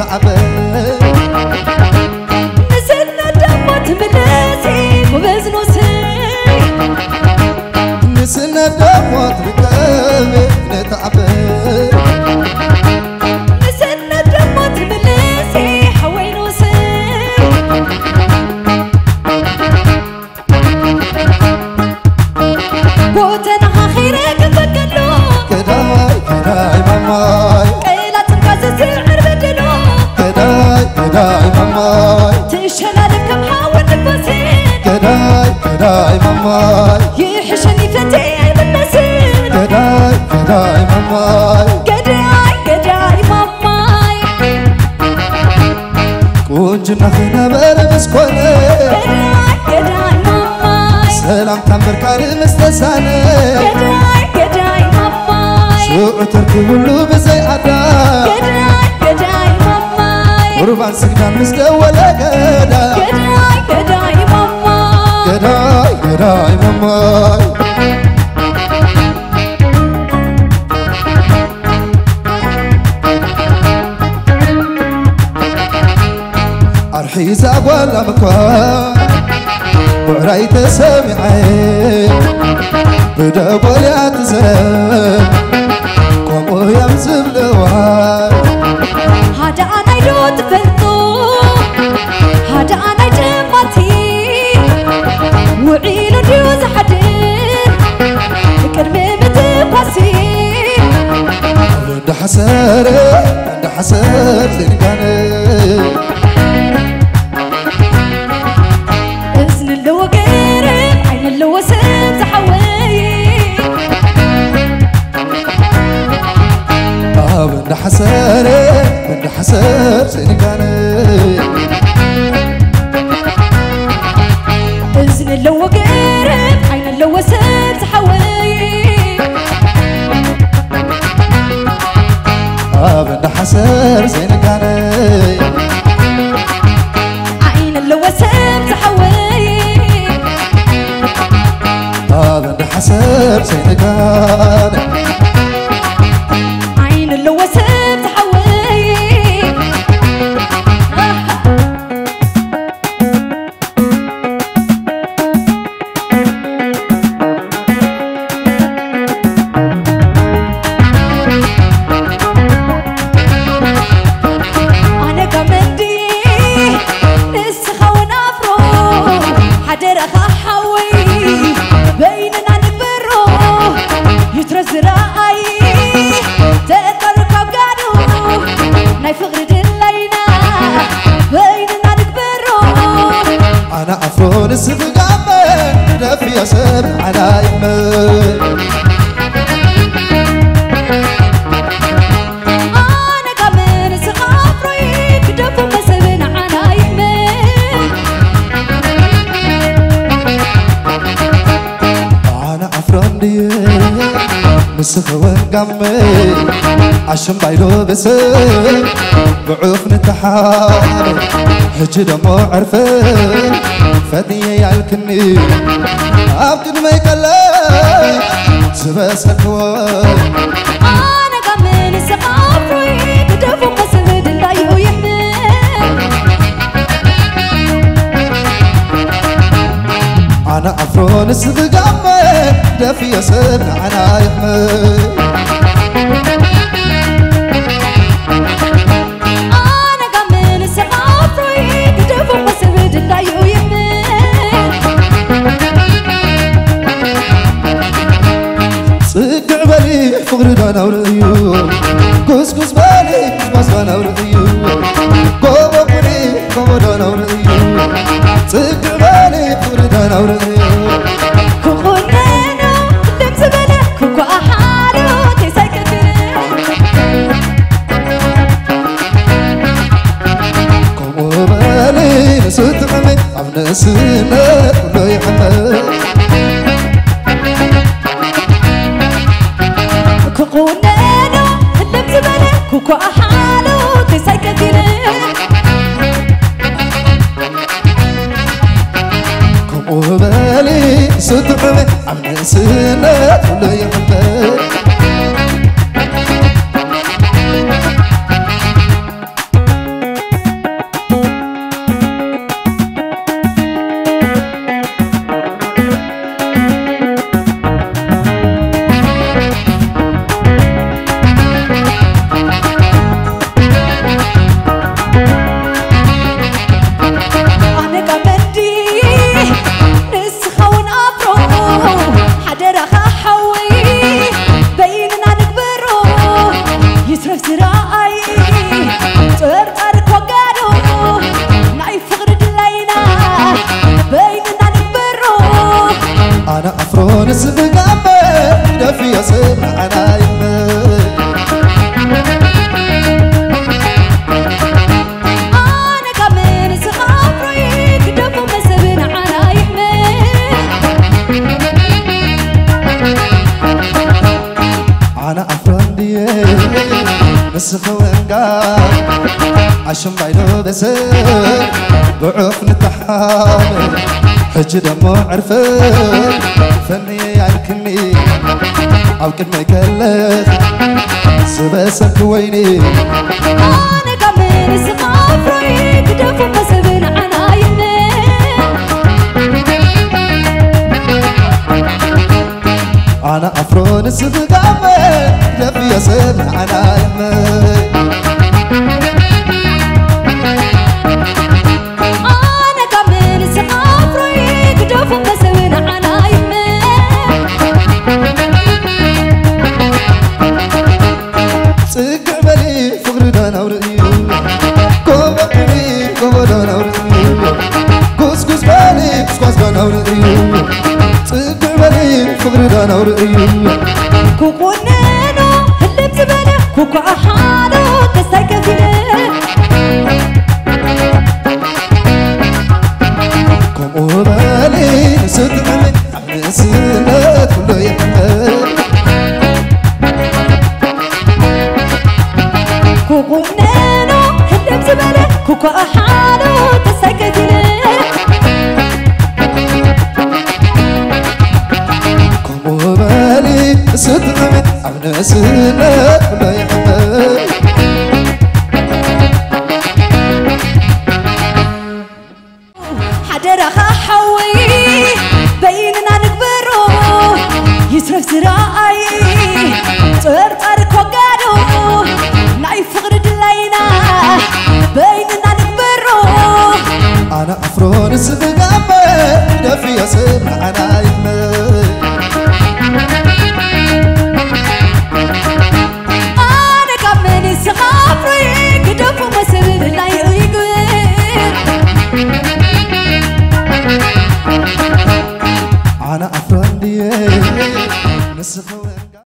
نتعبر نسنا دموت ملاسي وبزنوسي نسنا دموت ركابي نتعبر نسنا دموت ملاسي حوينوسي بوتنا خيرك فكلو كداي كداي ماماي قيلة تنقاز سعر بدلو كداي ماماي تشهل لكم حاول نفسين كداي ماماي يحشني فتي بالنسين كداي ماماي قداي ماماي كونجنا خنا برمس كونه قداي ماماي سلام تنبركار مستسانه قداي ماماي شو تركي ولو بزي عدا قداي ماماي قربان سجدان مستولا قداي ماماي قداي ماماي أرحيزة ولا مكوان وعراي تسمعي بدبول ياتزرم قومو يمزم لوان هذا أنا يدو تفلتو هذا أنا جمعتي وعيلو ديوز حدين كرمي بتباسي عند حسر زنقاني إذن اللو قرب عين اللو وسم تحوي عند حسر زنقاني إذن اللو قرب عين اللو وسم تحوي عند حسر زنقاني عين اللو وسم تحوي عند حسر زنقاني عين اللو وسم تحوي أنا كمندي نسخة ونافرو حدر أخحوي بيننا نكبرو يترز رأي تقدر كوكادو ناي فغر دلينا بيننا نكبرو أنا أفرون السفقامة دفي يسر على يمين أنا كمان سخافري كدفو مسبن على يمين أنا أفرون دي مسخوان قامي عشان بايلو بسر بعوف نتحاري هجي دمو عرفين فدية يالكني أبقد ما يكلم زباسك واي أنا كمان سخافري كدفو مسبن لايو يحمل أنا أفرون السفقامة دفي يسر على يمين أنا كمان سخافري كدفو مسبن لايو يحمل صقع بالي فقر دانا ورأيو قوس بالي قوس دانا ورأيو قوبو بني قوبو دانا ورأيو صقع بالي فقر دانا ورأيو كوكونانو دم زبالة كوكو أحالو تساكتنا قومو بالي نسوت عمي عم نسينا كله يحمل كوكونانو دم زبالة كوكو أحالو تساكتنا قومو بالي نسوت عمي عم نسينا كله يحمل أنا أفرندي نسخوانقا عشان بعينو بسر بعوف نتحامل حج دمو عرفت فني يعنكني أو كلمة يكلف سبسك ويني أنا كمان سقافري كدفو بسبن عنايمي أنا أفرون سبقامي كدفو يسبن عنايمي كوكونينو هلم زبالة كوكو أحانو تستيك فيني كوكو بالي نسدعني عمي سنات كله يحمل كوكونينو هلم زبالة كوكو أحانو تستيك فيني سدعني عمي سنات كله يحمل